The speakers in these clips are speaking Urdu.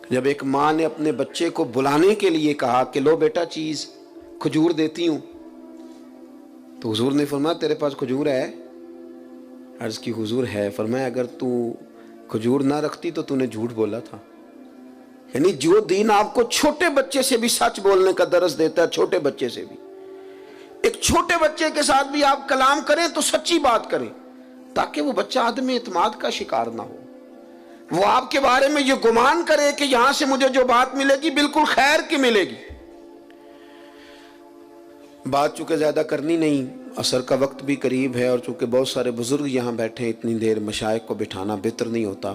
جب ایک ماں نے اپنے بچے کو بلانے کے لیے کہا کہ لو بیٹا چیز کھجور دیتی ہوں، تو حضور نے فرمایا تیرے پاس کھجور ہے؟ عرض کی حضور ہے۔ فرمایا اگر تو کھجور نہ رکھتی تو نے جھوٹ بولا تھا۔ یعنی جو دین آپ کو چھوٹے بچے سے بھی سچ بولنے کا درس دیتا ہے، چھوٹے بچے سے بھی، ایک چھوٹے بچے کے ساتھ بھی آپ کلام کریں تو سچی بات کریں، تاکہ وہ بچہ عدم اعتماد کا شکار نہ ہو، وہ آپ کے بارے میں یہ گمان کرے کہ یہاں سے مجھے جو بات ملے گی بالکل خیر کی ملے گی۔ بات چونکہ زیادہ کرنی نہیں، عصر کا وقت بھی قریب ہے، اور چونکہ بہت سارے بزرگ یہاں بیٹھے ہیں، اتنی دیر مشائخ کو بٹھانا بہتر نہیں ہوتا۔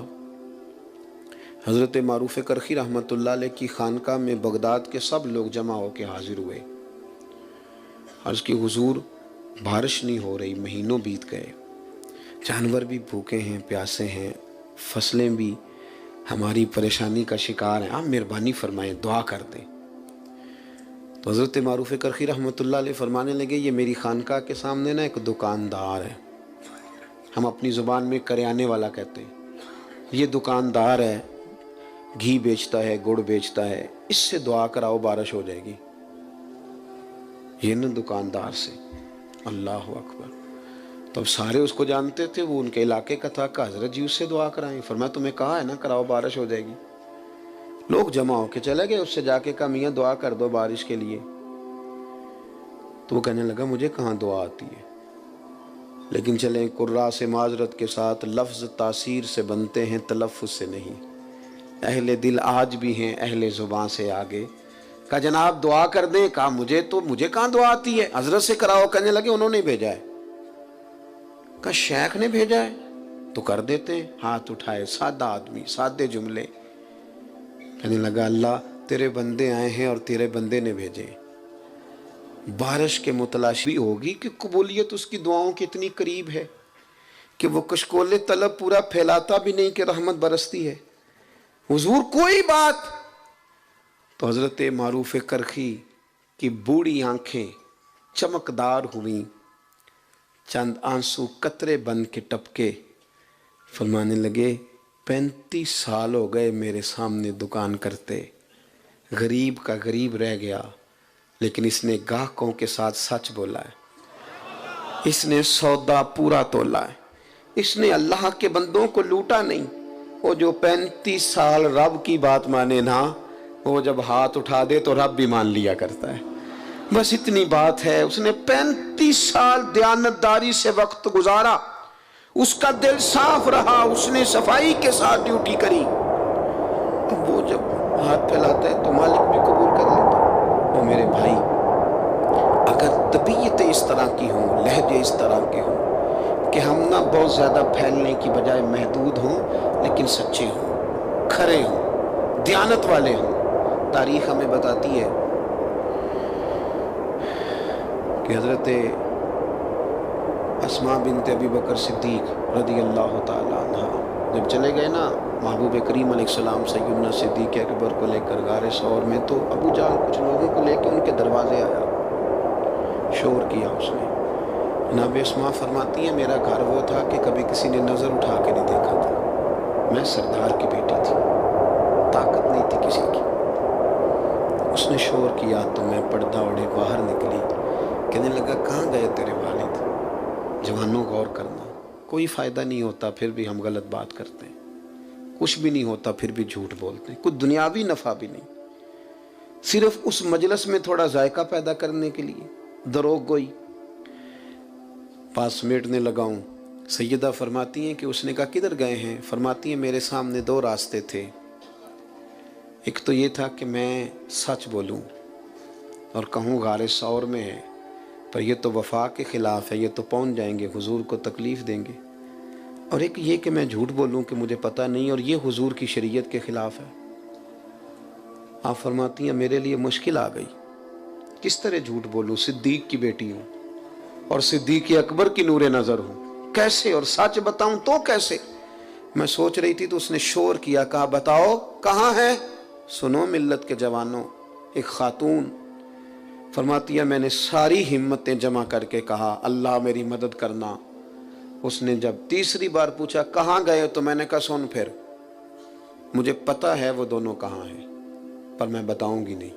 حضرت معروف کرخی رحمۃ اللہ علیہ کی خانقاہ میں بغداد کے سب لوگ جمع ہو کے حاضر ہوئے۔ عرض کی حضور بارش نہیں ہو رہی، مہینوں بیت گئے، جانور بھی بھوکے ہیں، پیاسے ہیں، فصلیں بھی ہماری پریشانی کا شکار ہیں، آپ مہربانی فرمائیں، دعا کر دیں۔ تو حضرت معروف کرخی رحمۃ اللہ علیہ فرمانے لگے یہ میری خانقاہ کے سامنے نا ایک دکاندار ہے، ہم اپنی زبان میں کریانے والا کہتے ہیں، یہ دکاندار ہے، گھی بیچتا ہے، گڑ بیچتا ہے، اس سے دعا کراؤ بارش ہو جائے گی۔ یہ نا دکاندار سے، اللہ اکبر۔ تو اب سارے اس کو جانتے تھے، وہ ان کے علاقے کا تھا، کہ حضرت جی اس سے دعا کرائیں۔ فرمایا تمہیں کہا ہے نا کراؤ بارش ہو جائے گی۔ لوگ جمع ہو کے چلے گئے، اس سے جا کے کہا میاں دعا کر دو بارش کے لیے۔ تو وہ کہنے لگا مجھے کہاں دعا آتی ہے، لیکن چلیں قرا سے معذرت کے ساتھ، لفظ تاثیر سے بنتے ہیں تلفظ سے نہیں، اہل دل آج بھی ہیں اہل زباں سے آگے۔ کہا جناب دعا کر دیں۔ کہا مجھے کہاں دعا آتی ہے، حضرت سے کراؤ۔ کہنے لگے انہوں نے بھیجا ہے۔ کہا شیخ نے بھیجا ہے تو کر دیتے ہیں۔ ہاتھ اٹھائے، سادہ آدمی، سادے جملے۔ کہنے لگا اللہ تیرے بندے آئے ہیں اور تیرے بندے نے بھیجے، بارش کے متلاشی ہوگی کہ قبولیت اس کی دعاؤں کی اتنی قریب ہے کہ وہ کشکول طلب پورا پھیلاتا بھی نہیں کہ رحمت برستی ہے۔ حضور کوئی بات۔ تو حضرت معروف کرخی کی بوڑھی آنکھیں چمکدار ہوئیں، چند آنسو قطرے بن کے ٹپکے، فرمانے لگے 35 سال ہو گئے میرے سامنے دکان کرتے، غریب کا غریب رہ گیا، لیکن اس نے گاہکوں کے ساتھ سچ بولا ہے، اس نے سودا پورا تولا ہے، اس نے اللہ کے بندوں کو لوٹا نہیں۔ وہ جو 35 سال رب کی بات مانے نا، وہ جب ہاتھ اٹھا دے تو رب بھی مان لیا کرتا ہے۔ بس اتنی بات ہے، اس نے 35 سال دیانتداری سے وقت گزارا، اس کا دل صاف رہا، اس نے صفائی کے ساتھ ڈیوٹی کری۔ اب وہ جب ہاتھ پھیلاتا ہے تو مالک بھی قبول کر لیتا۔ وہ میرے بھائی اگر طبیعتیں اس طرح کی ہوں، لہجے اس طرح کے ہوں کہ ہم نہ بہت زیادہ پھیلنے کی بجائے محدود ہوں، لیکن سچے ہوں، کھرے ہوں، دیانت والے ہوں۔ تاریخ ہمیں بتاتی ہے کہ حضرت اسماء بنت ابی بکر صدیق رضی اللہ تعالیٰ عنہ جب چلے گئے نا محبوب کریم علیہ السلام سیدنا صدیق اکبر کو لے کر غار ثور میں، تو ابو جہل کچھ لوگوں کو لے کے ان کے دروازے آیا، شور کیا اس نے۔ جناب اسماء فرماتی ہیں میرا گھر وہ تھا کہ کبھی کسی نے نظر اٹھا کے نہیں دیکھا تھا، میں سردار کی بیٹی تھی، طاقت نہیں تھی کسی کی۔ اس نے شور کیا تو میں پردہ اوڑھے باہر نکلی۔ کہنے لگا کہاں گئے تیرے والد؟ جوانوں غور کرنا، کوئی فائدہ نہیں ہوتا پھر بھی ہم غلط بات کرتے ہیں، کچھ بھی نہیں ہوتا پھر بھی جھوٹ بولتے ہیں، کچھ دنیاوی نفع بھی نہیں، صرف اس مجلس میں تھوڑا ذائقہ پیدا کرنے کے لیے دروغ گوئی۔ پاس سمیٹنے لگا ہوں، سیدہ فرماتی ہیں کہ اس نے کہا کدھر گئے ہیں؟ فرماتی ہیں میرے سامنے 2 راستے تھے، ایک تو یہ تھا کہ میں سچ بولوں اور کہوں غار ثور میں ہے، پر یہ تو وفا کے خلاف ہے، یہ تو پہنچ جائیں گے، حضور کو تکلیف دیں گے، اور ایک یہ کہ میں جھوٹ بولوں کہ مجھے پتہ نہیں، اور یہ حضور کی شریعت کے خلاف ہے۔ آپ فرماتی ہیں میرے لیے مشکل آ گئی، کس طرح جھوٹ بولوں، صدیق کی بیٹی ہوں اور صدیق اکبر کی نور نظر ہوں، کیسے، اور سچ بتاؤں تو کیسے؟ میں سوچ رہی تھی تو اس نے شور کیا، کہا بتاؤ کہاں ہے؟ سنو ملت کے جوانوں، ایک خاتون فرماتی ہے میں نے ساری ہمتیں جمع کر کے کہا اللہ میری مدد کرنا۔ اس نے جب تیسری بار پوچھا کہاں گئے تو میں نے کہا سن پھر، مجھے پتا ہے وہ دونوں کہاں ہیں، پر میں بتاؤں گی نہیں،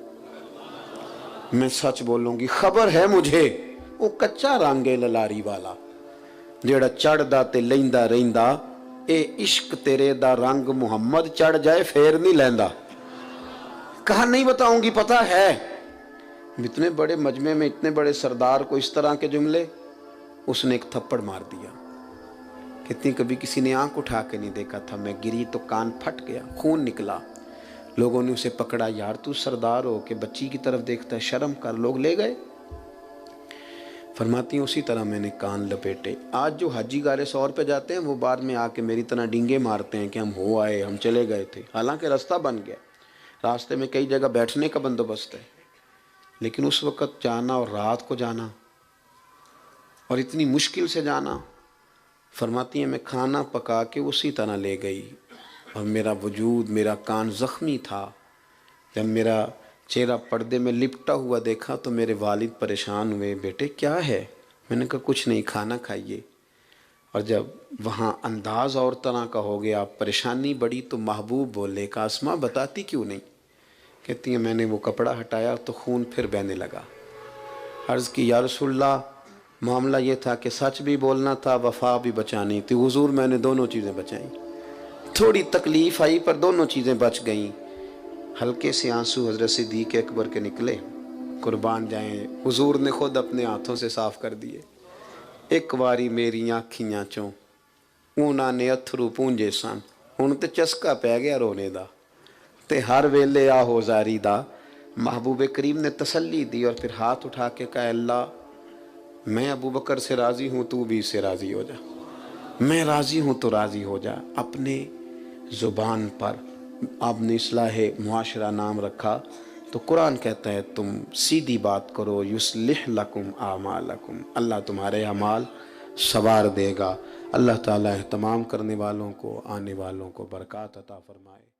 میں سچ بولوں گی۔ خبر ہے مجھے وہ کچا رنگ ہے للاری والا، جیڑا چڑھدا تے لیندا رہندا، اے عشق تیرے دا رنگ محمد چڑھ جائے پھر نہیں لیندا۔ کہا نہیں بتاؤں گی، پتا ہے۔ اتنے بڑے مجمع میں اتنے بڑے سردار کو اس طرح کے جملے، اس نے ایک تھپڑ مار دیا۔ کتنی کبھی کسی نے آنکھ اٹھا کے نہیں دیکھا تھا، میں گری تو کان پھٹ گیا، خون نکلا۔ لوگوں نے اسے پکڑا، یار تو سردار ہو کہ بچی کی طرف دیکھتا ہے، شرم کر۔ لوگ لے گئے۔ فرماتی ہیں اسی طرح میں نے کان لپیٹے۔ آج جو حاجی گارے 100 پہ جاتے ہیں وہ بعد میں آ کے میری طرح ڈینگے مارتے ہیں کہ ہم ہو آئے، ہم چلے گئے تھے، حالانکہ راستہ بن گیا، راستے میں کئی جگہ بیٹھنے کا بندوبست ہے، لیکن اس وقت جانا اور رات کو جانا اور اتنی مشکل سے جانا۔ فرماتی ہیں میں کھانا پکا کے اسی طرح لے گئی، اور میرا وجود، میرا کان زخمی تھا۔ جب میرا چہرہ پردے میں لپٹا ہوا دیکھا تو میرے والد پریشان ہوئے، بیٹے کیا ہے؟ میں نے کہا کچھ نہیں، کھانا کھائیے۔ اور جب وہاں انداز اور طرح کا ہو گیا، پریشانی بڑی، تو محبوب بولے کہ اسماء بتاتی کیوں نہیں؟ کہتی ہیں میں نے وہ کپڑا ہٹایا تو خون پھر بہنے لگا۔ عرض کی یا رسول اللہ، معاملہ یہ تھا کہ سچ بھی بولنا تھا، وفا بھی بچانی تھی۔ حضور میں نے دونوں چیزیں بچائیں، تھوڑی تکلیف آئی پر دونوں چیزیں بچ گئیں۔ ہلکے سے آنسو حضرت صدیق اکبر کے نکلے، قربان جائیں، حضور نے خود اپنے ہاتھوں سے صاف کر دیے۔ ایک واری میری آنکھیاں چوں انہاں نے اتھرو پونجے سن، ہن تے چسکا پہ گیا رونے دا، تے ہر ویلے آہو زاری دا۔ محبوب کریم نے تسلی دی اور پھر ہاتھ اٹھا کے کہا اللہ میں ابو بکر سے راضی ہوں، تو بھی اس سے راضی ہو جا، میں راضی ہوں تو راضی ہو جا۔ اپنے زبان پر آپ نے اصلاح معاشرہ نام رکھا، تو قرآن کہتا ہے تم سیدھی بات کرو، یصلح لکم اعمالکم، اللہ تمہارے اعمال سنوار دے گا۔ اللہ تعالیٰ اہتمام کرنے والوں کو، آنے والوں کو برکات عطا فرمائے۔